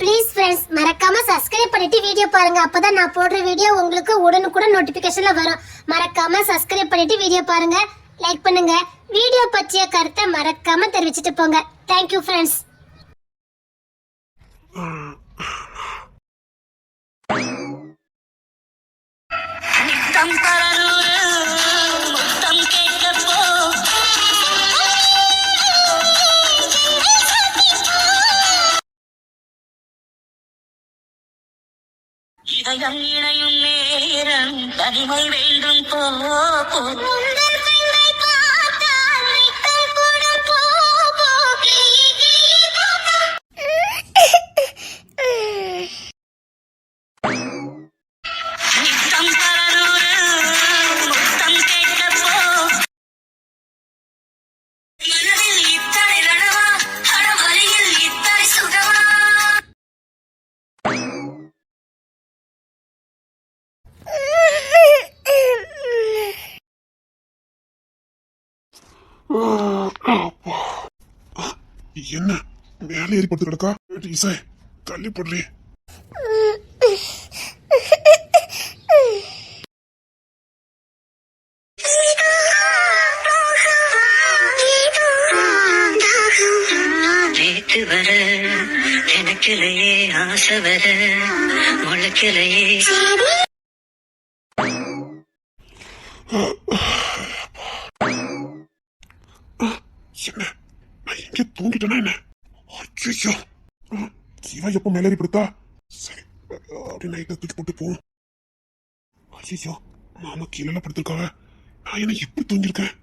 Please friends மறக்காம subscribe பண்ணிட்டு video பாருங்க. அப்பதான் நான் போடுற வீடியோ உங்களுக்கு உடனுக்குடன் நோட்டிபிகேஷன்ல வரும். மறக்காம சப்ஸ்கிரைப் பண்ணிட்டு வீடியோ பாருங்க, லைக் பண்ணுங்க. வீடியோ பற்றிய கருத்தை மறக்காம தெரிவிச்சிட்டு போங்க. Thank you friends. இதயம் இணையும் நேரம் தனிமை வேண்டும் போ என்ன மேலே ஏறி படுத்து கிடக்கா? இசை தள்ளி போடுறே. நேற்று வர எனக்கிலேயே ஆசை வர முளைக்கிலேயே என்ன நான் எங்க தூங்கிட்டேனா என்ன? ஐயோ சிவா எப்ப மேலே ஏறி படுத்தா? சரி அப்படி நைட்டை தூக்கி போட்டு போவோம். ஐயோ மாமா கீழே படுத்திருக்காங்க. நான் என்ன எப்படி தூங்கிருக்கேன்?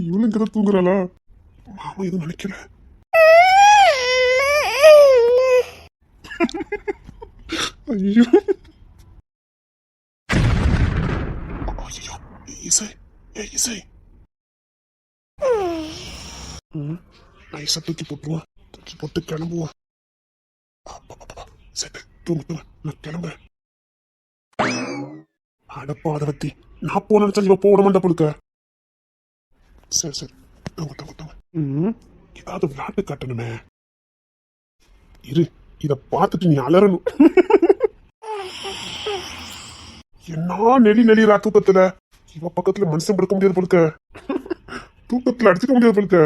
இவளும் இங்கதான் தூங்குறாளா? மாமா எதுவும் நினைக்கல. ஐயோ ஐயோ இசை இசை நைஸா தூக்கி போட்டுருவோம். தூக்கி போட்டு கிளம்புவோம். சரி தூங்க நான் கிளம்புறேன். அடப்பாதவத்தி நான் போன நினைச்சா இவ போட மாட்டா போடுக்க. சரி சரி தூங்க ஏதாவது விளையாட்டு காட்டணுமே. இரு இத பார்த்துட்டு நீ அலறணும். என்ன நெளி நெளிரா தூக்கத்துல. இவ பக்கத்துல மனுஷன் படுக்க முடியாது போடுக்க. தூக்கத்துல அடிச்சுக்க முடியாது போடுக்க.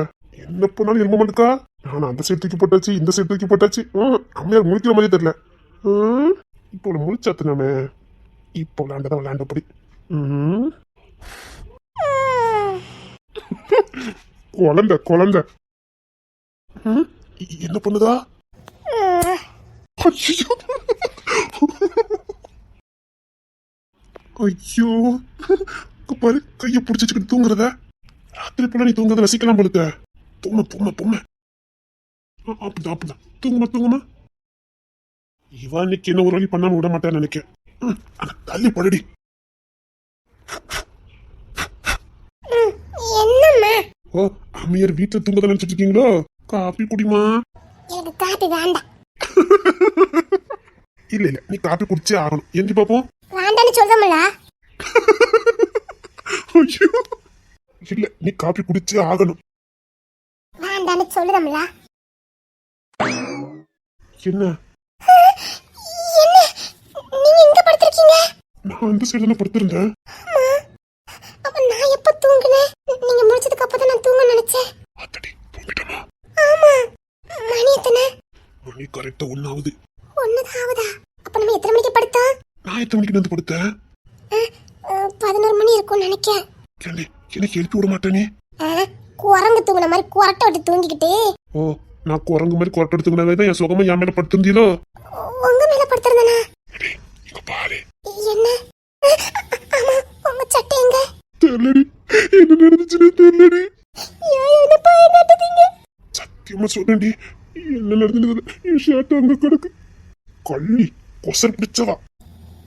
என்ன பண்ணாலும் எலும்ப மாட்டுக்கா. நான் அந்த சைடு தூக்கி போட்டாச்சு, இந்த சைடு தூக்கி போட்டாச்சு. அம்மையார் முழிக்கிற மாதிரியே தெரியல. இப்போ முழிச்சாத்து நாம இப்போ விளையாண்டதான் விளையாண்டபடி. குழந்தை குழந்தை என்ன பண்ணுதா? ஐயோ பாரு கைய பிடிச்சிட்டு தூங்குறத. ராத்திரி போல நீ தூங்குறத ரசிக்கலாம் போலுக்க. தூங்க தூங்க தூங்க அப்படிதான் அப்படிதான் தூங்குமா. இவா இன்னைக்கு என்ன ஒரு வழி பண்ணாம விட மாட்டேன்னு நினைக்கிறேன். தள்ளி படுடி. ஓ அம்மையார் வீட்டுல தூங்கதான் நினைச்சிட்டு இருக்கீங்களோ? காபி குடிமா. எனக்கு காபி வேண்டாம். இல்ல இல்ல நீ காபி குடிச்சே ஆகணும். எஞ்சி பாப்போம். வேண்டான்னு சொல்றமல. இல்ல நீ காபி குடிச்சே ஆகணும். வேண்டான்னு சொல்றமல. என்ன நீங்க எங்க படுத்திருக்கீங்க? நான் அந்த சைடு தானே படுத்திருந்தேன். அப்ப நான் எப்ப தூங்குனேன்? நீங்க முடிச்சதுக்கு அப்புறம் நான் தூங்க நினைச்சேன். அத்தடி தூங்கிட்டமா? ஆமா. மணி எத்தனை? மணி கரெக்டா 1 ஆகுது. 1 ஆகுதா? அப்ப நம்ம எத்தனை மணிக்கு படுத்தோம்? நான் எத்தனை மணிக்கு வந்து படுத்தேன்? 11 மணி இருக்கும்னு நினைக்கிறேன். ஏண்டி எனக்கு எழுப்பி விட மாட்டேனே. குரங்கு தூங்குன மாதிரி குரட்டை விட்டு தூங்கிக்கிட்டு. ஓ நான் குரங்கு மாதிரி குரட்டை எடுத்துக்கினதான் என் சுகமா என் மேல படுத்திருந்தீங்களோ? உங்க மேல படுத்திருந்தனா? இங்க பாரு. என்ன? ஆமா உங்க சட்டை எங்க? தெரியலடி. என்ன நடந்துச்சுன்னு தெரியலடி. என்ன பாய காட்டுதீங்க? சத்தியமா சொல்றேன்டி என்ன நடந்துது. என் ஷர்ட் அங்க கிடக்கு. கள்ளி கொசர் பிடிச்சவா.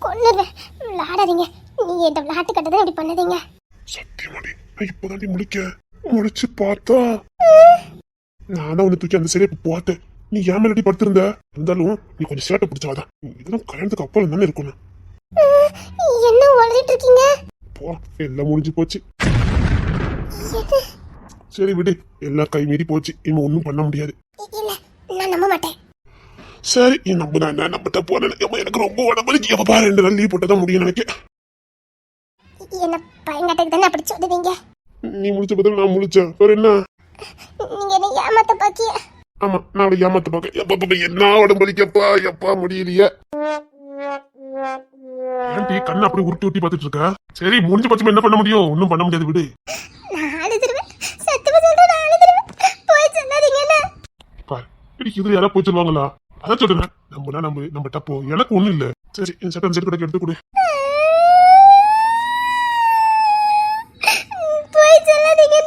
கொன்னுறேன். விளையாடாதீங்க. நீ என்ன விளையாட்டு கட்டதான் இப்படி பண்ணதீங்க. சத்தியமாடி நான் இப்பதாண்டி முடிச்சு பார்த்தா நானும் உன்னை தூக்கி அந்த சைடே போட்டேன். நீ ஏன் மேலடி படுத்திருந்த? இருந்தாலும் நீ கொஞ்சம் ஷர்ட்டை பிடிச்சவாதான். இதெல்லாம் கல்யாணத்துக்கு அப்புறம் தானே இருக்கணும். என்ன உளறிட்டு இருக்கீங்க? போ எல்லாம் முடிஞ்சு போச்சு. சரி விடு, எல்லாம் கை மீறி போச்சு. இவன் ஒன்னும் பண்ண முடியாது. இல்ல நான் நம்ப மாட்டேன். சரி நீ நம்புனா என்ன நம்பிட்ட போன எனக்கு ரொம்ப உடம்புக்கு எப்ப 2 நாள் லீவ் போட்டதான் முடியும் நினைக்க. என்ன பயங்கட்டக்கு தானே அப்படி சொல்லுவீங்க? நீ முடிச்ச பதில் நான் முடிச்சேன் வேற என்ன? நீங்க என்ன ஏமாத்த பாக்கிய? ஆமா நான் அவளை ஏமாத்த பார்க்க எப்ப என்ன உடம்புலிக்கப்பா எப்பா முடியலையே. ஆண்டி கண்ணை அப்படி உருட்டி உருட்டி பார்த்துட்டு இருக்கா. சரி முடிஞ்ச பட்சம் என்ன பண்ண முடியும்? ஒன்னும் பண்ண முடியாது விடு. நான் அழுதுருவேன், சத்தியமா சொல்றேன், நான் அழுதுருவேன். போய் சொல்லாதீங்க என்ன. பாரு இதுல யாராவது போய் சொல்லுவாங்களா? அதான் சொல்றேன் நம்புனா நம்ம தப்போ எனக்கு ஒண்ணும் இல்ல. சரி இந்த சட்டம் செட்டு கடைக்கு எடுத்து கொடு. போய் சொல்லாதீங்க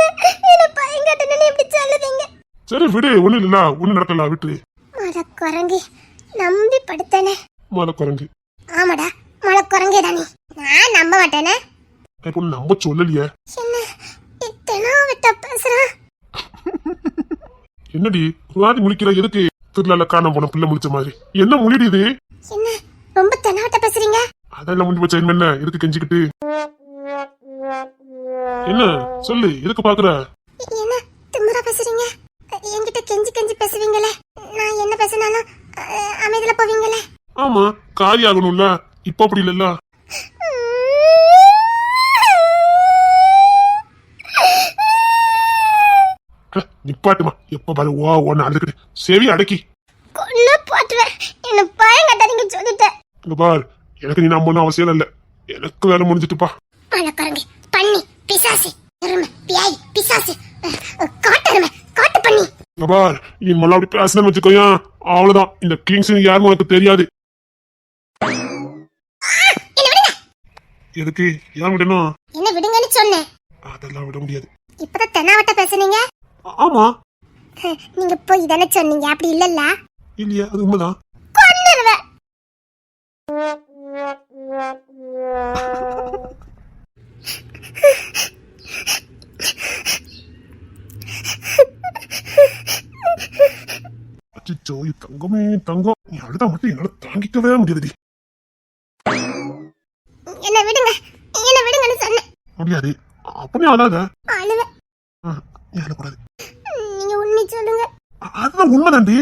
என்ன பயங்கட்டனே இப்படி சொல்லுதீங்க. சரி விடு ஒண்ணும் இல்ல ஒண்ணும் நடக்கல விட்டு. மலை குரங்கு நம்பி படுத்தனே. மலை குரங்கு? ஆமாடா மலை குரங்கே தானே. நான் நம்ப மாட்டேனே. இப்போ நம்ப சொல்லலையே. என்ன இத்தனை விட்ட பேசுறா? என்னடி ராதி முழிக்கிற எதுக்கு? திருவிழால காணாம போன பிள்ளை முழிச்ச மாதிரி என்ன முழிடுது? என்ன ரொம்ப தெனாவட்ட பேசுறீங்க? அதெல்லாம் முடிஞ்சு போச்சு என்ன எதுக்கு கெஞ்சிக்கிட்டு? என்ன சொல்லு எதுக்கு பாக்குற? என்ன திமிரா பேசுறீங்க? என்கிட்ட கெஞ்சி கெஞ்சி பேசுவீங்களே, நான் என்ன பேசினாலும் அமைதியில போவீங்களே. ஆமா காரி ஆகணும்ல, இப்ப அப்படி இல்லல்ல. நிப்பாட்டுமா எப்ப பாரு ஓ ஒன்னு அழுதுகிட்டு செவி அடக்கி கொன்னு போட்டுவேன். என்ன பயங்கட்டாதீங்க சொல்லிட்டேன். இங்க பார் எனக்கு நீ நம்பணும் அவசியம் இல்ல, எனக்கு வேலை முடிஞ்சிட்டுப்பா. மலைக்குரங்கு பண்ணி பிசாசு எருமை பியாய் பிசாசு காட்டெருமை காட்டு பண்ணி. இங்க பார் இனிமேல் அப்படி பேசணும்னு வச்சுக்கோயா அவ்வளவுதான். இந்த கிங்ஸ் யாருன்னு உனக்கு தெரியாது. எதுக்கு ஏன் விடணும்? என்ன விடுங்கன்னு சொன்னேன். அதெல்லாம் விட முடியாது. இப்பதான் தெனாவட்ட பேசுனீங்க. ஆமா நீங்க போய் தானே சொன்னீங்க, அப்படி இல்லல்ல? இல்லையா அது உண்மைதான். கொன்னுருவேன். அச்சோ தங்கமே தங்கம் நீ அழுதா மட்டும் என்னால தாங்கிக்கவே முடியாதுடி. என்ன விடுங்க என்ன விடுங்கன்னு சொன்னேன். முடியாது அப்படி அழாத. அழுவேன். நீ அழக்கூடாது. நீங்க உண்மை சொல்லுங்க. அதுதான் உண்மைதாண்டி.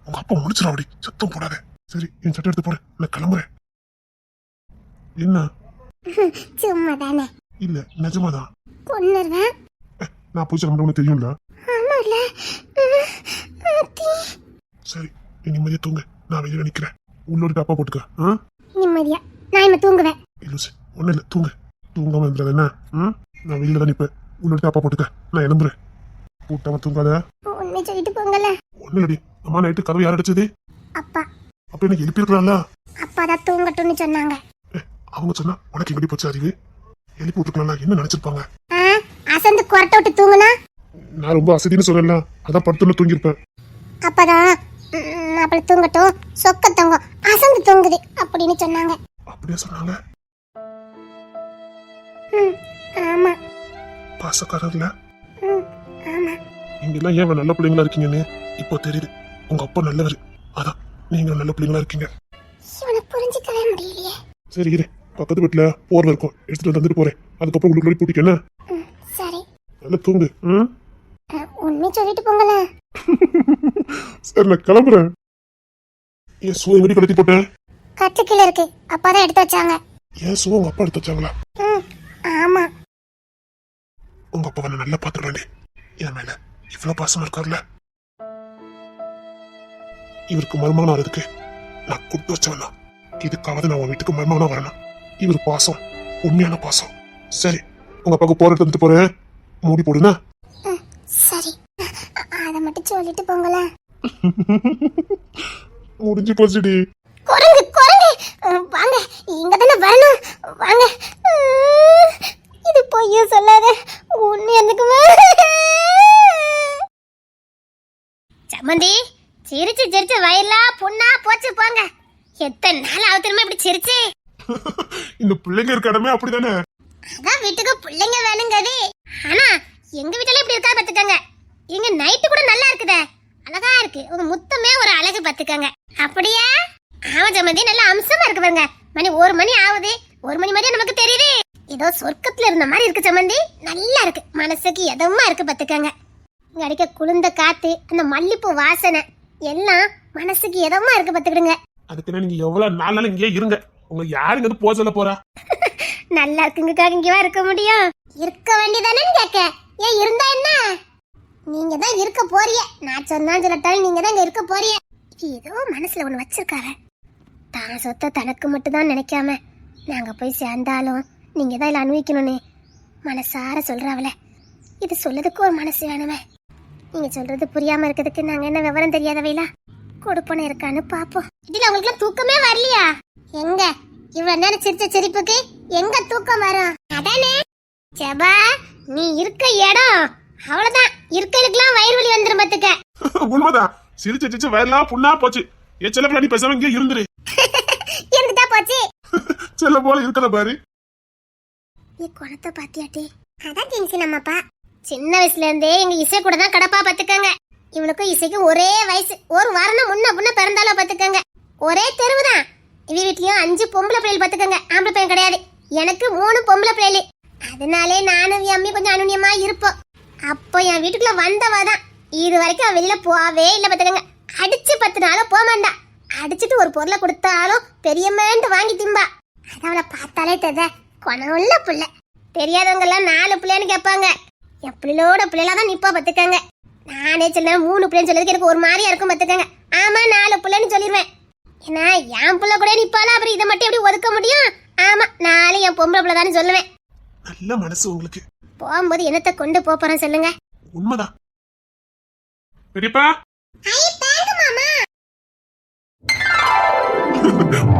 உங்க அப்பா முடிச்சிடும் அப்படி சத்தம் போடாத. சரி என் சட்டை எடுத்து போடு நான் கிளம்புறேன். என்ன? சும்மா தானே. இல்ல நிஜமாதான். கொன்னுருவேன். நான் போய் சொல்ல தெரியும்ல. ஆமால. சரி நீ நிம்மதியா தூங்க, நான் வெளியில நிக்கிறேன். உள்ளோட டாப்பா போட்டுக்க. நிம்மதியா நான் இனிமே தூங்குவேன். இல்ல ஒண்ணு இல்ல தூங்க. தூங்காம இருந்தது என்ன? நான் வெளியில தான் நிப்பேன். உள்ளோட டாப்பா போட்டுக்க, நான் எழும்புறேன். கூட்டாம தூங்காத. உண்மை சொல்லிட்டு போங்கல. ஒண்ணு இல்லடி அம்மா நைட்டு கதவு யார் அடிச்சது? அப்பா. அப்ப எனக்கு எழுப்பிருக்கலாம்ல. அப்பா தான் தூங்கட்டும்னு சொன்னாங்க. அவங்க சொன்னா உனக்கு எங்கடி போச்சு அறிவு? எழுப்பி விட்டுருக்கலாம்ல, என்ன நினைச்சிருப்பாங்க? அசந்து கொரட்டை விட்டு தூங்குனா? நான் ரொம்ப அசதின்னு சொல்லல, அதான் படுத்துன்னு தூங்கிருப்பேன். அப்பதான் அப்படி தூங்கட்டும் சொக்க தங்கம் அசந்து தூங்குது அப்படின்னு சொன்னாங்க. அப்படியே சொன்னாங்க. ஆமா. பாசக்காரர்ல. ஆமா. நீங்க எல்லாம் ஏன் நல்ல பிள்ளைங்களா இருக்கீங்கன்னு இப்போ தெரியுது. உங்க அப்பா நல்லவர், அதான் நீங்க நல்ல பிள்ளைங்களா இருக்கீங்க. இவனை புரிஞ்சுக்கவே முடியலையே. சரி இரு, பக்கத்து வீட்டுல போர்வை இருக்கும் எடுத்துட்டு வந்துட்டு போறேன். அதுக்கப்புறம் உங்களுக்கு பூட்டிக்க என்ன? சரி நல்லா தூங்கு. உண்மை சொல்லிட்டு போங்கள. சரி நான் கிளம்புறேன். ஏன் சூ எங்கடி கடத்தி போட்டேன்? கட்டு கீழே இருக்கு, அப்பாதான் எடுத்து வச்சாங்க. ஏன் சூ உங்க அப்பா எடுத்து வச்சாங்களா? ஆமா. உங்க அப்பா நான் நல்லா பாத்துக்கிறேன். என் மேல இவ்வளவு பாசமா இருக்காருல்ல. இவருக்கு மருமகனா வரதுக்கு நான் கொடுத்து வச்சவனா, இதுக்காவது நான் உன் வீட்டுக்கு மருமகனா வரணும். இவர் பாசம் உண்மையான பாசம். சரி உங்க அப்பாவுக்கு போற எடுத்துட்டு போறேன், மூடி போடுனா. சரி அத மட்டும் சொல்லிட்டு போங்கள. முடிஞ்சு போச்சுடி. குரங்கு குரங்கு வாங்க, இங்க தானே வரணும். வாங்க. இது பொய்யா சொல்லாத, உண்மை எனக்கு. சம்மந்தி சிரிச்சு சிரிச்சு வயலாம் புண்ணா போச்சு போங்க. எத்தனை நாள் ஆகுதுமா இப்படி சிரிச்சு? இந்த பிள்ளைங்க இருக்க இடமே அப்படிதானே. அதான் வீட்டுக்கு பிள்ளைங்க வேணுங்கதே. ஆனா எங்க வீட்டுல இப்படி இருக்கா பாத்துக்கங்க. எங்க நைட்டு கூட நல்லா இருக்குதே, அழகா இருக்கு. உங்க முத்தமே ஒரு அழகு பாத்துக்கங்க. அப்படியா? ஆமா சம்மந்தி, நல்லா அம்சமா இருக்கு பாருங்க. மணி 1 மணி ஆகுது. 1 மணி மாதிரியே நமக்கு தெரியுது. ஏதோ சொர்க்கத்துல இருந்த மாதிரி இருக்கு சம்மந்தி. நல்லா இருக்கு, மனசுக்கு எதமா இருக்கு பாத்துக்கங்க. இங்க அடிக்க குளிர்ந்த காத்து, அந்த மல்லிப்பூ வாசனை எல்லாம் மனசுக்கு இதமா இருக்கு பாத்துக்கிடுங்க. அதுக்குன்னு நீங்க எவ்வளவு நாள் இங்கேயே இருங்க. உங்க யாருங்க வந்து போக சொல்ல போறா? நல்லா இருக்குங்கக்காக இங்கவா இருக்க முடியும்? இருக்க வேண்டியதானேன்னு கேட்க. ஏன் இருந்தா என்ன? நீங்க தான் இருக்க போறீங்க. நான் சொன்னா சொல்லட்டாலும் நீங்க தான் இங்க இருக்க போறீங்க. ஏதோ மனசுல ஒண்ணு வச்சிருக்காரு. தான் சொத்தை தனக்கு மட்டும் தான் நினைக்காம நாங்க போய் சேர்ந்தாலும் நீங்க தான் இல்ல அனுபவிக்கணும்னு மனசார சொல்றாவல. இது சொல்லதுக்கு ஒரு மனசு வேணுமே. நீங்க சொல்றது புரியாம இருக்கிறதுக்கு நாங்க என்ன விவரம் தெரியாதவையில கொடுப்பன இருக்கான்னு பாப்போம். இதுல உங்களுக்கு தூக்கமே வரலையா? எங்க இவ்வளவு நேரம் சிரிச்ச சிரிப்புக்கு எங்க தூக்கம் வரும்? அதானே ஜபா, நீ இருக்க இடம் அவ்வளவுதான். இருக்கலுக்குலாம் வயிறு வலி வந்துரும் பாத்துக்க. உண்மைதான். சிரிச்சு சிரிச்சு வயலாம் புண்ணா போச்சு. என் செல்ல பிள்ளை பேசாம இங்கே இருந்துரு. இருந்துட்டா போச்சு. செல்ல போல இருக்கத பாரு. நீ குணத்தை பாத்தியாட்டி? அதான் டென்ஷன் அம்மாப்பா. சின்ன வயசுல இருந்தே எங்க இசை கூட தான் கடப்பா பாத்துக்கங்க. இவளுக்கும் இசைக்கும் ஒரே வயசு. ஒரு வாரம் முன்ன பிறந்தாலும் பாத்துக்கங்க. ஒரே தெருவுதான். இவ வீட்லயும் 5 பொம்பளை பிள்ளைகள் பாத்துக்கங்க. ஆம்பளை பையன் கிடையாது. எனக்கு 3 பொம்பளை பிள்ளைகள். அதனாலே நானும் என் அம்மி கொஞ்சம் அனுநியமா இருப்போம். அப்போ என் வீட்டுக்குள்ள வந்தவாதான். இது வரைக்கும் அவ வெளியில போவே இல்ல பாத்துக்கங்க. அடிச்சு 10 நாளும் போக மாட்டா. அடிச்சுட்டு ஒரு பொருளை கொடுத்தாலும் பெரியம்மேண்டு வாங்கி திம்பா. அது அவளை பார்த்தாலே தெரிய குணம் உள்ள புள்ள. தெரியாதவங்க எல்லாம் 4 பிள்ளைன்னு கேட்பாங்க. என் பிள்ளையோட பிள்ளைலாம் தான் நிப்பா பாத்துக்கங்க. நானே சொல்ல 3 பிள்ளைன்னு சொல்றதுக்கு எனக்கு ஒரு மாதிரியா இருக்கும் பாத்துக்கங்க. ஆமா 4 பிள்ளைன்னு சொல்லிடுவேன். ஏன்னா என் பிள்ளை கூட நிப்பாலும் அப்புறம் இதை மட்டும் எப்படி ஒதுக்க முடியும்? ஆமா 4 என் பொம்பளை பிள்ளை தானே சொல்லுவேன். நல்ல மனசு உங்களுக்கு. போகும்போது என்னத்தை கொண்டு போறேன் சொல்லுங்க. உண்மைதான். பெரியப்பா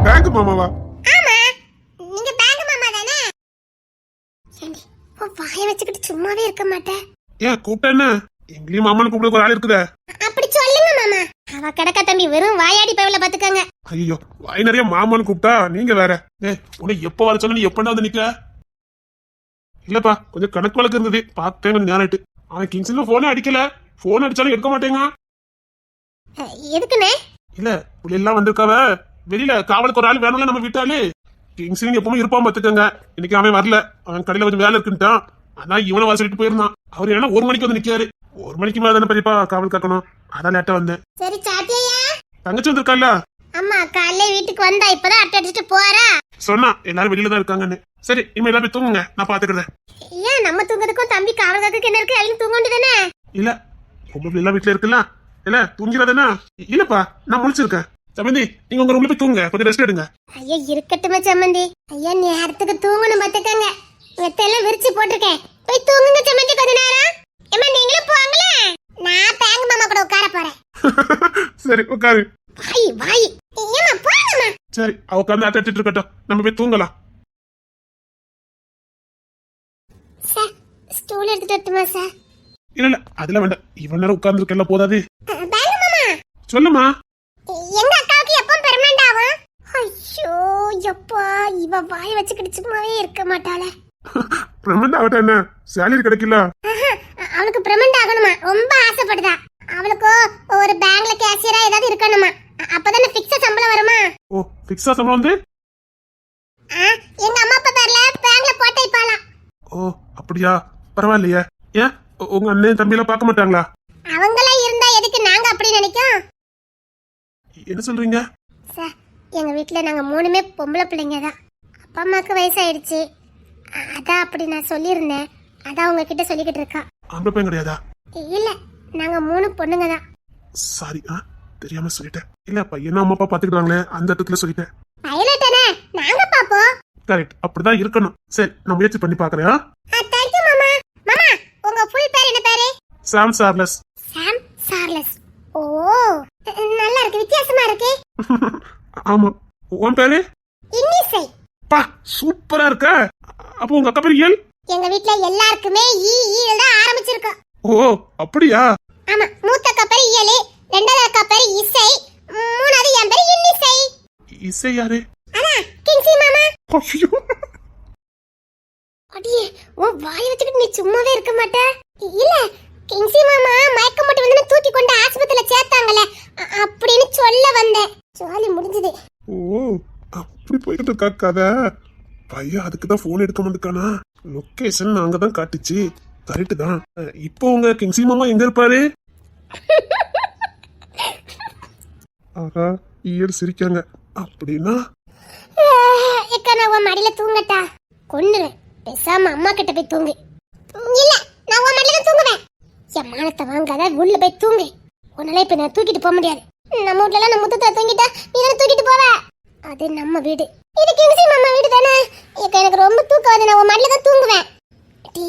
பேங்க் மாமாவா? ஆமா நீங்க பேங்க் மாமா தானே? வாய வச்சுக்கிட்டு சும்மாவே இருக்க மாட்டேன். ஏன் கூப்பிட்டேன்னு? எங்களையும் மாமான்னு கூப்பிட ஒரு ஆள் இருக்குதே. அப்படி சொல்லுங்க மாமா. அவ கடக்க தம்பி வெறும் வாயாடி பைவல பாத்துக்கங்க. ஐயோ வாய் நிறைய மாமான்னு கூப்பிட்டா நீங்க வேற. உன்னை எப்ப வர சொன்ன நீ எப்பண்டா வந்து நிக்க? இல்லப்பா கொஞ்சம் கணக்கு வழக்கு இருந்தது பார்த்தேன். கொஞ்சம் நேரம் ஆயிட்டு. அவன் கிங்ஸ்ல போனே அடிக்கல. போன் அடிச்சாலும் எடுக்க மாட்டேங்க. எதுக்குனே? இல்ல எல்லாம் வந்திருக்காவ. வெளியில காவலுக்கு ஒரு ஆள் வேணும்ல நம்ம வீட்டாலே. கிங்ஸ்லிங் எப்பவுமே இருப்பான் பாத்துக்கங்க. இன்னைக்கு அவன் வரல. அவன் கடையில கொஞ்சம் வேலை இருக்குன்ட்டான். அதான் இவனை வர சொல்லிட்டு போயிருந்தான். அவர் என்ன 1 மணிக்கு வந்து நிக்காரு. 1 மணிக்கு மேல தானே பெரியப்பா காவல் காக்கணும். அதான் லேட்டா வந்தேன். சரி சாத்தியா? தங்கச்சி வந்திருக்கால. அம்மா காலையில வீட்டுக்கு வந்தா இப்பதான் அட்டை அடிச்சுட்டு போறா. சொன்னா எல்லாரும் வெளியில தான் இருக்காங்கன்னு. சரி இனிமே எல்லாரும் போய் தூங்குங்க, நான் பாத்துக்கிறேன். ஏன் நம்ம தூங்குறதுக்கும் தம்பி காவல் காக்கு என்ன இருக்கு? அவங்க தூங்க வேண்டியதானே? இல்ல பொம்பளை எல்லாம் வீட்டுல இருக்குல்ல. இல்ல தூங்கிறதானே? இல்லப்பா நான் முழிச்சிருக்கேன். சமந்தி நீங்க உங்க ரூம்ல போய் தூங்குங்க, கொஞ்சம் ரெஸ்ட் எடுங்க. ஐயா இருக்கட்டுமே சம்மந்தி. ஐயா நேரத்துக்கு தூங்கணும் பாத்துக்கங்க. வெத்தெல்லாம் விரிச்சு போட்டிருக்கேன். போய் தூங்குங்க சம்மந்தி கொஞ்ச நேரம். ஏமா நீங்களும் போங்களே. நான் பேங்க் மாமா கூட உட்கார போறேன். சரி உட்காரு. வாய் வாய். ஏமா போங்கம்மா. சரி அவ உட்கார்ந்து அட்டிட்டு இருக்கட்டும், நம்ம போய் தூங்கலாம். சார் ஸ்டூல் எடுத்துட்டு வரட்டுமா சார்? இல்ல அதெல்லாம் வேண்டாம். இவன் நேரம் உட்கார்ந்து இருக்கல போதாது. பேங்க் மாமா சொல்லுமா. எங்க அக்காவுக்கு எப்போ பெர்மனன்ட் ஆகும்? ஐயோ எப்பா இவ வாய் வச்சுக்கிட்டு சும்மாவே இருக்க மாட்டாளே. பெர்மனன்ட் ஆகட்ட என்ன சேலரி கிடைக்கல? அவளுக்கு பெர்மனன்ட் ஆகணுமா? ரொம்ப ஆசைப்படுதா. அவளுக்கு ஒரு பேங்க்ல கேஷியரா ஏதாவது இருக்கணுமா? அப்பதானே ஃபிக்ஸா சம்பளம் வருமா? ஓ ஃபிக்ஸா சம்பளம் வந்து எங்க அம்மா அப்பா பேர்ல பேங்க்ல போட்டு வைப்பாளா. ஓ அப்படியா? பரவாயில்லையே. ஏன் உங்க அண்ணன் தம்பி எல்லாம் பார்க்க மாட்டாங்களா? அவங்களா இருந்தா எதுக்கு நாங்க அப்படி நினைக்கும்? என்ன சொல்றீங்க? சார் எங்க வீட்ல நாங்க 3மே பொம்பளை பிள்ளைங்க தான். அப்பா அம்மாக்கு வயசாயிடுச்சு. அதான் அப்படி நான் சொல்லியிருந்தேன். அதான் உங்ககிட்ட சொல்லிக்கிட்டு இருக்கா. ஆம்பளை பையன் கிடையாதா? இல்ல நாங்க 3 பொண்ணுங்க தான். சாரி தெரியாம சொல்லிட்டேன். இல்ல பையனா அம்மா அப்பா பாத்துக்கிட்டாங்களே அந்த இடத்துல சொல்லிட்டேன். பைலட்டானே நாங்க பாப்போம். கரெக்ட் அப்படிதான் இருக்கணும். சரி நான் முயற்சி பண்ணி பாக்குறேன். தேங்க் யூ மாமா. மாமா உங்க ஃபுல் பேர் என்ன பேரு? சாம் சார்லஸ். சாம் சார்லஸ். ஓ நல்லா இருக்கு, வித்தியாசமா இருக்கு. ஆமா உன் பேரு? இன்னிசை. பா சூப்பரா இருக்க. அப்போ உங்க அக்கா பேரு ஏல்? எங்க வீட்ல எல்லாருக்குமே ஈ தான் ஆரம்பிச்சிருக்கு. ஓ அப்படியா? ஆமா மூத்த அக்கா பேரு இயலு, ரெண்டாவது அக்கா பேரு இசை, மூணாவது என் பேரு இன்னிசை. இசை யாரு? அண்ணா கிங்ஸி மாமா. ஐயோ அடியே உன் வாய் வச்சுக்கிட்டு நீ சும்மாவே இருக்க மாட்ட. இல்ல கிங்ஸி மாமா மயக்கம் போட்டு வந்து தூக்கி கொண்டு ஆஸ்பத்திரியில சேர்த்தாங்கல அப்படின்னு சொல்ல வந்தேன். ஜாலி முடிஞ்சது. ஓ அப்படி போயிட்டு இருக்கா கதை. பையன் அதுக்குதான் போன் எடுக்க மாட்டேக்கானா? லொகேஷன் அங்கதான் காட்டுச்சு. கரெக்ட் தான். இப்போ உங்க கிங்ஸி மாமா எங்க இருப்பாரு? ஆகா, ஈயர் சிரிக்காங்க. அப்படின்னா ஏக்கா நான் உன் மடியில தூங்கட்டா? கொன்னுறேன். பேசாம அம்மா கிட்ட போய் தூங்கு. இல்ல, நான் உன் மடியில தூங்குவேன். என் மானத்தை வாங்காத, உள்ள போய் தூங்கு. உன்னால இப்ப நான் தூக்கிட்டு போக முடியாது. நம்ம வீட்ல எல்லாம் நம்ம முத்தத்தை தூங்கிட்டா நீ தானே தூக்கிட்டு போவ. அது நம்ம வீடு. இது கிங்ஸி மாமா வீடு தானே. ஏக்கா எனக்கு ரொம்ப தூக்கம் வருது. நான் உன் மடியில தான் தூங்குவேன். டி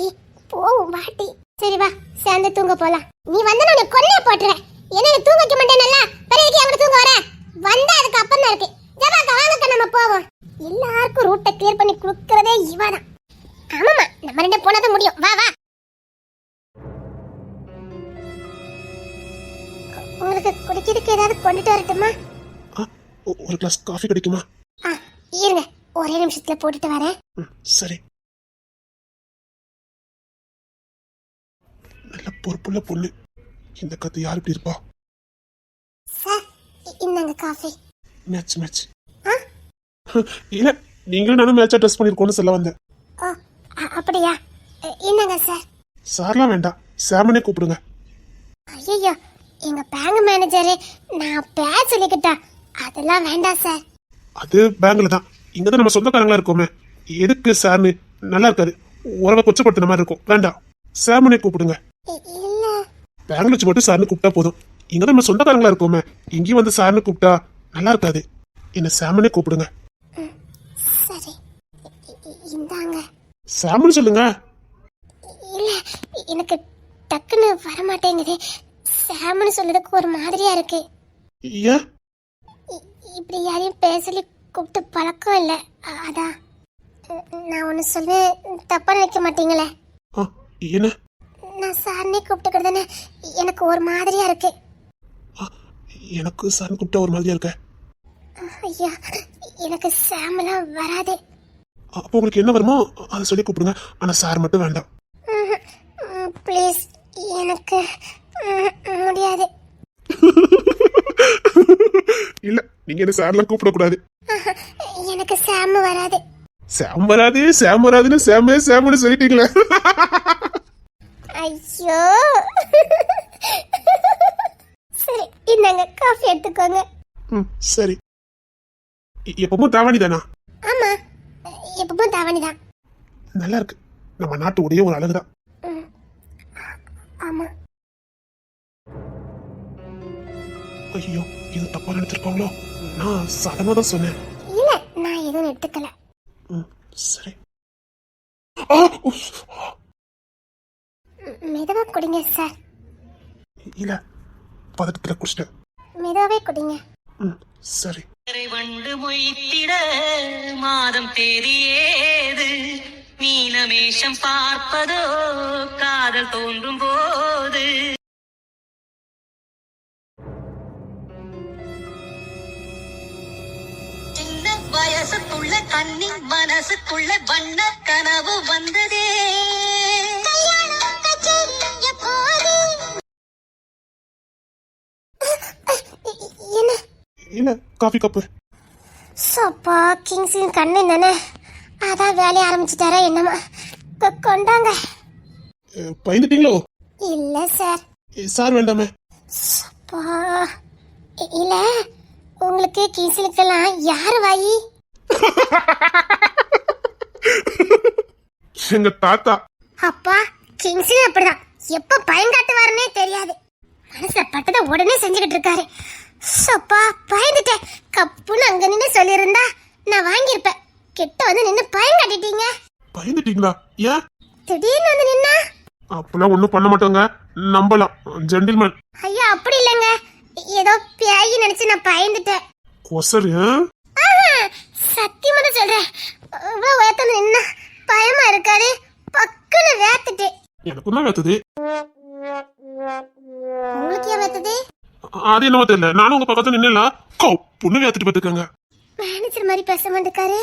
போவும் வாட்டி. சரி வா, சேர்ந்து தூங்க போலாம். நீ வந்து நான் கொன்னே போட்டுறேன். என்ன தூங்க வைக்க மாட்டேனல்ல, பெரியக்கு அவட தூங்க வர வந்தா அதுக்கு அப்புறம் தான் இருக்கு. ஜபாக்கா வாங்கக்கா நம்ம போவோம். எல்லாருக்கும் ரூட்டை கிளியர் பண்ணி கொடுக்கறதே இவதான். ஆமாமா, நம்ம ரெண்டு போனதான் முடியும். வா வா. உங்களுக்கு குடிக்கிறதுக்கு ஏதாவது கொண்டுட்டு வரட்டுமா? ஒரு கிளாஸ் காஃபி கிடைக்குமா? இருங்க, ஒரே நிமிஷத்துல போட்டுட்டு வரேன். சரி. நல்ல பொறுப்புள்ள பொண்ணு. இந்த கத்து யார் இப்படி இருப்பா? சார், இந்தாங்க காஃபி. Match match. இல்ல, நீங்களும் நானும் மேட்சா ட்ரெஸ் பண்ணிருக்கோம்னு சொல்ல வந்தேன். ஓ அப்படியா? இந்தாங்க சார். சார்லாம் வேண்டாம், சாமனே கூப்பிடுங்க. ஐயோ, எங்க பேங்க் மேனேஜர் நான் பேர் சொல்லிக்கிட்டா அதெல்லாம் வேண்டாம் சார். அது பேங்க்ல தான். இங்க தான் நம்ம சொந்தக்காரங்களா இருக்கோமே, எதுக்கு சார்னு நல்லா இருக்காது. உறவை கொச்சப்படுத்தின மாதிரி இருக்கும். வேண்டாம், சாமனே கூப்பிடுங்க. இல்ல, பேங்க்ல வச்சு மட்டும் சார்னு கூப்பிட்டா போதும். இங்க தான் நம்ம சொந்தக்காரங்களா இருக்கோமே, இங்கேயும் வந்து சார்னு கூப்பிட்டா நல்லா இருக்காது. என்ன சாமனே கூப்பிடுங்க. சரி, இந்தாங்க. சாமனு சொல்லுங்க. இல்ல, எனக்கு டக்குன்னு வர மாட்டேங்குது. சாமனு சொல்றதுக்கு ஒரு மாதிரியா இருக்கு. ஏன்? இப்படி யாரையும் பேசலி கூப்பிட்டு பழக்கம் இல்ல, அதான். நான் ஒன்னு சொல்வேன், தப்பா நினைக்க மாட்டீங்களே? என்ன? நான் சார்னே கூப்பிட்டுக்கிறதுன்னு எனக்கு ஒரு மாதிரியா இருக்கு. எனக்கு சார்னு கூப்பிட்டா ஒரு மாதிரியா இருக்க? ஐயா, எனக்கு சாமெல்லாம் வராது. அப்போ உங்களுக்கு என்ன வருமோ அதை சொல்லி கூப்பிடுங்க. ஆனா சார் மட்டும் வேண்டாம். ப்ளீஸ், எனக்கு முடியாது. இல்ல, நீங்க என்ன சார்லாம் கூப்பிடக்கூடாது. எனக்கு சாம வராது. சாம் வராது, சாம் வராதுன்னு சாமுன்னு சொல்லிட்டீங்களே. ஐயோ, சரி இந்தாங்க காஃபி எடுத்துக்கோங்க. சரி. எப்பவும் தாவாணி தானா? ஆமா, எப்பவும் தாவணிதான். நல்லா இருக்கு. நம்ம நாட்டு உடைய ஒரு அழகுதான். ஆமா. ஐயோ, இது தப்பா நினைச்சிருப்பாங்களோ? நான் சாதமா தான் சொன்னேன். இல்ல, நான் எதுவும் எடுத்துக்கல. சரி. மெதுவா குடிங்க சார். இல்ல, பதட்டத்துல குடிச்சிட்டேன். மெதுவாவே குடிங்க. சரி. வண்டு மொய்த்திட மாதம் தேதியேது, மீனமேஷம் பார்ப்பதோ காதல் தோன்றும் போது. சின்ன வயசுக்குள்ள கண்ணி மனசுக்குள்ள வண்ண கனவு வந்ததே. என்ன? இல்ல, காஃபி கப்பு. சப்பா, கிங்ஸின் கண்ணு தானே, அதான் வேலைய ஆரம்பிச்சுட்டாரா என்னமா? கொண்டாங்க. பயந்துட்டீங்களோ? இல்ல சார். சார் வேண்டாமே. சப்பா, இல்ல, உங்களுக்கு கிங்ஸிலுக்கெல்லாம் யாரு வாயி? எங்க தாத்தா. அப்பா, கிங்ஸின் அப்படிதான். எப்ப பயங்காட்டுவாருன்னே தெரியாது. மனசுல பட்டதை உடனே செஞ்சுக்கிட்டு இருக்காரு. சப்பா, பயந்துட்டேன். கப்புன்னு அங்க நின்று சொல்லியிருந்தா நான் வாங்கியிருப்பேன். கிட்ட வந்து நின்று பயங்காட்டிட்டீங்க. பயந்துட்டீங்களா? ஏன்? திடீர்னு வந்து நின்னா? அப்பெல்லாம் ஒண்ணும் பண்ண மாட்டோங்க, நம்பலாம். ஜென்டில்மேன். ஐயா, அப்படி இல்லைங்க. ஏதோ பேய் நினைச்சு நான் பயந்துட்டேன். கொசரு. சத்தியமா தான் சொல்றேன். இவ்வளவு உயர்த்த நின்னா பயமா இருக்காது. பக்குன்னு வேத்துட்டு. எனக்கும் தான் வேத்துது. உங்களுக்கு ஏன் வேத்துது? அது என்னவோ தெரியல. நானும் உங்க பக்கத்துல நின்னல பொண்ணு வேத்துட்டு பாத்துக்கங்க. மேனேஜர் மாதிரி பேச மாட்டேக்காரு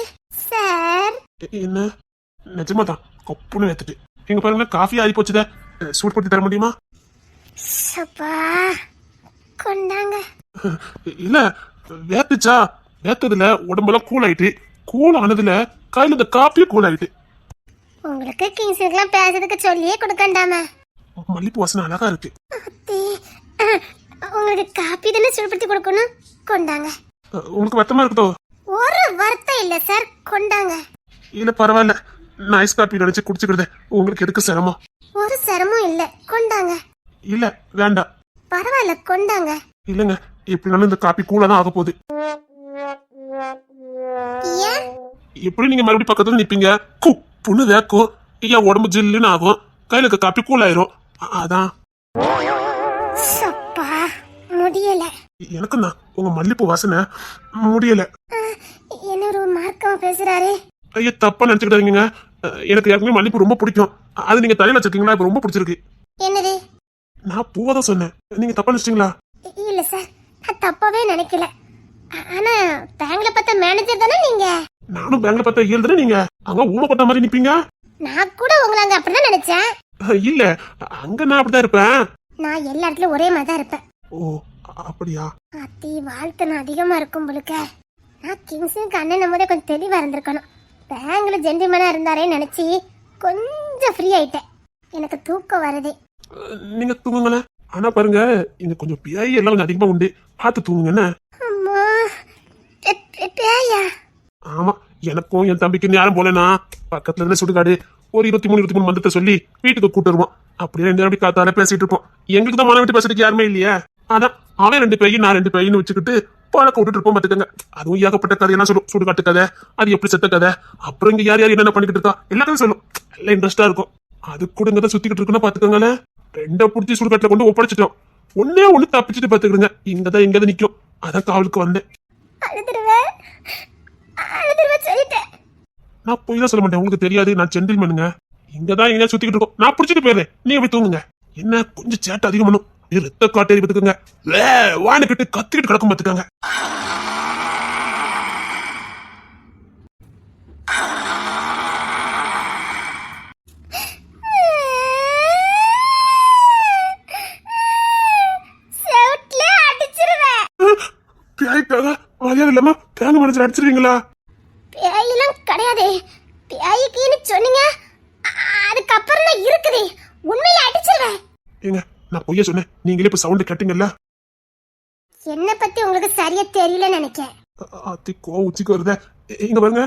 சார். என்ன? நிஜமா தான் கப்புன்னு வேத்துட்டு. இங்க பாருங்க, காஃபி ஆறி போச்சுதே. சூட் போட்டு தர முடியுமா? சப்பா, கொண்டாங்க. இல்ல, வேத்துச்சா? வேத்ததுல உடம்பெல்லாம் கூல் ஆயிட்டு, கூல் ஆனதுல கையில இந்த காப்பியும் கூல் ஆயிட்டு. உங்களுக்கு கிங்ஸுக்கெல்லாம் பேசுறதுக்கு சொல்லியே கொடுக்கண்டாமா. மல்லிப்பூ வாசனை அழகா இருக்கு. அத்தி, உங்களுக்கு காப்பி தானே சுடுபடுத்தி கொடுக்கணும், கொண்டாங்க. உங்களுக்கு வருத்தமா இருக்கட்டும்? ஒரு வருத்தம் இல்ல சார், கொண்டாங்க. இல்ல பரவாயில்ல, நான் ஐஸ் காப்பி நினைச்சு குடிச்சுக்கிறது. உங்களுக்கு எதுக்கு சிரமம்? ஒரு சிரமம் இல்ல, கொண்டாங்க. இல்ல வேண்டாம். பரவாயில்ல, கொண்டாங்க. இல்லங்க, எப்படினாலும் இந்த காப்பி கூலா தான் ஆக போகுது. ஏன்? எப்படி நீங்க மறுபடியும் பக்கத்துல நிப்பீங்க? புண்ணு வேக்கும், ஏன் உடம்பு ஜில்லுன்னு ஆகும், கையில இருக்க காப்பி கூல் ஆயிரும். அதான். சப்பா, முடியல. எனக்கும் தான் உங்க மல்லிப்பூ வாசனை முடியல. என்ன ஒரு மார்க்கமா பேசுறாரு? ஐயா தப்பா நினைச்சுக்கிட்டாங்க. எனக்கு ஏற்கனவே மல்லிப்பூ ரொம்ப பிடிக்கும். அது நீங்க தலையில வச்சிருக்கீங்களா? இப்ப ரொம்ப பிடிச்சிருக்கு. என்னது? நான் பூவா தான் சொன்னேன், நீங்க தப்பா நினைச்சிட்டீங்களா? இல்ல சார், நான் தப்பாவே நினைக்கல. ஆனா பேங்க்ல பார்த்த மேனேஜர் தானே நீங்க? நானும் பேங்க்ல பார்த்தா ஏழுதானே நீங்க அங்க ஊமை கொட்ட மாதிரி நிப்பீங்க. நான் கூட உங்களை அங்க அப்படிதான் நினைச்சேன். இல்ல, அங்க நான் அப்படிதான் இருப்பேன். நான் எல்லா இடத்துலயும் ஒரே மாதிரி தான் இருப்பேன். ஓ அப்படியா? அத்தி வாழ்த்து நான் அதிகமா இருக்கும் போலுக்க. நான் கிங்ஸுக்கு அண்ணன் போதே கொஞ்சம் தெளிவா இருந்திருக்கணும். பேங்க்ல ஜென்டில்மேனா இருந்தாரேன்னு நினைச்சு கொஞ்சம் ஃப்ரீ ஆயிட்டேன். எனக்கு தூக்கம் வருது. நீங்க தூங்குங்களேன். ஆனா பாருங்க, இங்க கொஞ்சம் பியாயி எல்லாம் கொஞ்சம் அதிகமா உண்டு, பார்த்து தூங்குங்க என்ன. அம்மா, பேயா? ஆமா, எனக்கும் என் தம்பிக்கு நேரம் போலனா பக்கத்துல இருந்து சுடுகாடு ஒரு 23 மந்தத்தை சொல்லி வீட்டுக்கு கூட்டு வருவோம். அப்படியே 2 நேரம் காத்தால பேசிட்டு இருப்போம். எங்களுக்கு தான் மன விட்டு பேசிட்டு யாருமே இல்லையா. அதான் அவன் 2 பேய் நான் 2 பேயின்னு வச்சுக்கிட்டு பழக்க விட்டுட்டு இருப்போம் பாத்துக்கங்க. அதுவும் ஏகப்பட்ட கதையெல்லாம் சொல்லும். சுடுகாட்டு கதை, அது எப்படி செத்த கதை, அப்புறம் இங்க யார் யார் என்னென்ன பண்ணிக்கிட்டு இருக்கா எல்லாத்தையும் சொல்லும். எல்லாம் இன்ட்ரெஸ்டா இருக்கும். அது கூட இங்க தான் சுத்திக்கிட்டு இருக்குன்னா பாத்துக்கோங்களேன். 2 புடிச்சு சுடுகாட்டுல கொண்டு ஒப்படைச்சிட்டோம். ஒன்னே ஒண்ணு தப்பிச்சுட்டு பாத்துக்கிடுங்க. இங்கதான் எங்கதான் நிக்கும். அதான் காவலுக்கு வந்தேன். அழுதுருவேன் சொல்லிட்டேன். நான் போய் தான் சொல்ல மாட்டேன், உங்களுக்கு தெரியாது, நான் ஜென்டில்மேனுங்க. இங்கதான் எங்க சுத்திக்கிட்டு இருக்கோம். நான் பிடிச்சிட்டு போயிடுறேன், நீங்க போய் தூங்குங்க. என்ன கொஞ்சம் சேட்டை அதிகம் பண்ணும், ரத்த காட்டேரி பத்துக்குங்க, வானுக்கிட்டு கத்திக்கிட்டு கிடக்கும் பாத்துக்காங்க. பேய்க்காக மரியாதை இல்லாம பேங்க மனசுல அடிச்சிருவீங்களா? பேயெல்லாம் கிடையாது. பேய்க்குன்னு சொன்னீங்க, அதுக்கப்புறம் தான் இருக்குது. உண்மையில அடிச்சிருவேன். ஏங்க நான் பொய்யா சொன்னேன், நீங்களே இப்ப சவுண்ட் கேட்டீங்கல்ல. என்ன பத்தி உங்களுக்கு சரியா தெரியலன்னு நினைக்கிறேன். அத்திக்கோ உச்சிக்கு வருத. இங்க பாருங்க,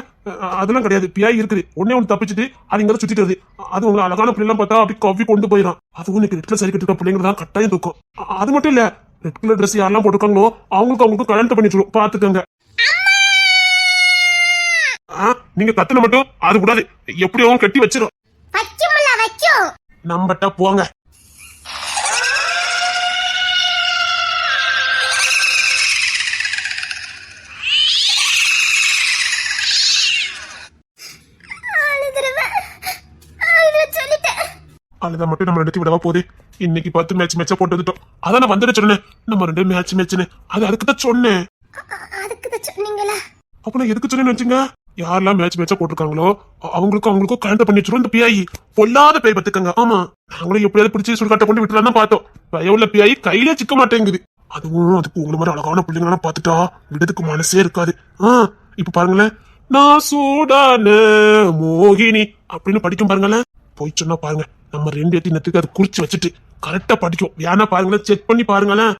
அதெல்லாம் கிடையாது. பியாய் இருக்குது, ஒன்னே ஒண்ணு தப்பிச்சுட்டு அது இங்க சுத்திட்டு வருது. அது உங்க அழகான பிள்ளைலாம் பார்த்தா அப்படி கவ்வி கொண்டு போயிடும். அதுவும் எனக்கு ரெட்ல சரி கட்டு பிள்ளைங்க தான் கட்டாயம் தூக்கும். அது மட்டும் இல்ல, ரெட் கலர் ட்ரெஸ் யாரெல்லாம் போட்டுருக்காங்களோ அவங்களுக்கு கல்யாணம் பண்ணி சொல்லுவோம் பாத்துக்கோங்க. நீங்க கத்துல மட்டும் அது கூடாது, எப்படியும் கட்டி வச்சிரும். நம்பட்டா போங்க. அழுத மட்டும் நம்ம 2 விடவா போகுது. இன்னைக்கு 10 மேட்ச் போட்டு வந்துட்டோம். அதான் நான் வந்துட்டு சொன்னேன், நம்ம 2 மேட்ச்னு. அது அதுக்குதான் சொன்னேன். சொன்னீங்களா? அப்ப நான் எதுக்கு சொன்னேன்னு வச்சுங்க, யாரெல்லாம் மேட்சா போட்டிருக்காங்களோ அவங்களுக்கும் கல்யாணம் பண்ணி வச்சிரும். இந்த பியாயி பொல்லாத பேய் பத்துக்கங்க. ஆமா, நாங்களும் எப்படியாவது பிடிச்சி சுடுகாட்டை கொண்டு விட்டுலாம் தான் பார்த்தோம். பயவுள்ள பியாயி கையிலே சிக்க மாட்டேங்குது. அதுவும் அதுக்கு உங்களை மாதிரி அழகான பிள்ளைங்களாம் பார்த்துட்டா விடுறதுக்கு மனசே இருக்காது. இப்ப பாருங்களேன், நான் சூடான மோகினி அப்படின்னு படிக்கும் பாருங்களேன். போய் சொன்னா பாருங்க, நம்ம 2 எத்தினத்துக்கு அது குறிச்சு வச்சுட்டு கரெக்டா படிக்கும். வேணா பாருங்களேன், செக் பண்ணி பாருங்களேன்.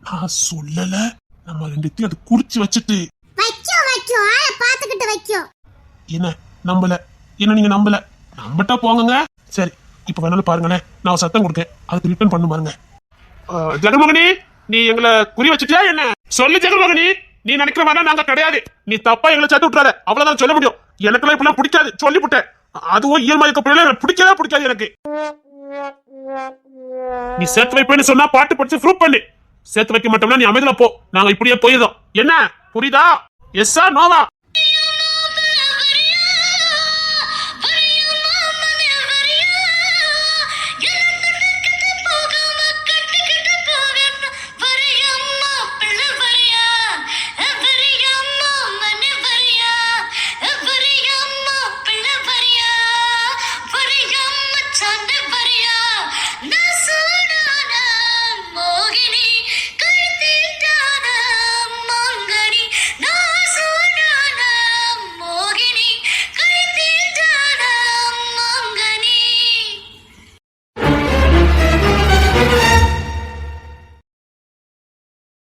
நான் சொல்லல, நம்ம 2 அது குறிச்சு வச்சுட்டு என்ன நம்பல. என்ன நீங்க நம்பல, நம்பட்டா போங்க. சரி, இப்ப வேணாலும் பாருங்களேன், நான் சத்தம் கொடுக்கேன், அதுக்கு ரிட்டர்ன் பண்ணு பாருங்க. ஜெகன்மோகினி, நீ எங்களை குறி வச்சுட்டியா என்ன? சொல்லு ஜெகன்மோகினி, நீ நினைக்கிற மாதிரி நாங்க கிடையாது. நீ தப்பா எங்களை சேர்த்து விட்டுறாத, அவ்வளவுதான் சொல்ல முடியும். எனக்குலாம் இப்பெல்லாம் பிடிக்காது, சொல்லிவிட்டேன். அதுவும் இயல்மயக்க பிள்ளை பிடிக்கவே எனக்கு. நீ சேர்த்து வைப்பேன்னு சொன்னா பாட்டு படிச்சு ப்ரூவ் பண்ணு. சேர்த்து வைக்க மாட்டோம்னா நீ அமைதியில போ, நாங்க இப்படியே போயிடும். என்ன புரியுதா? எஸ்ஸா நோவா?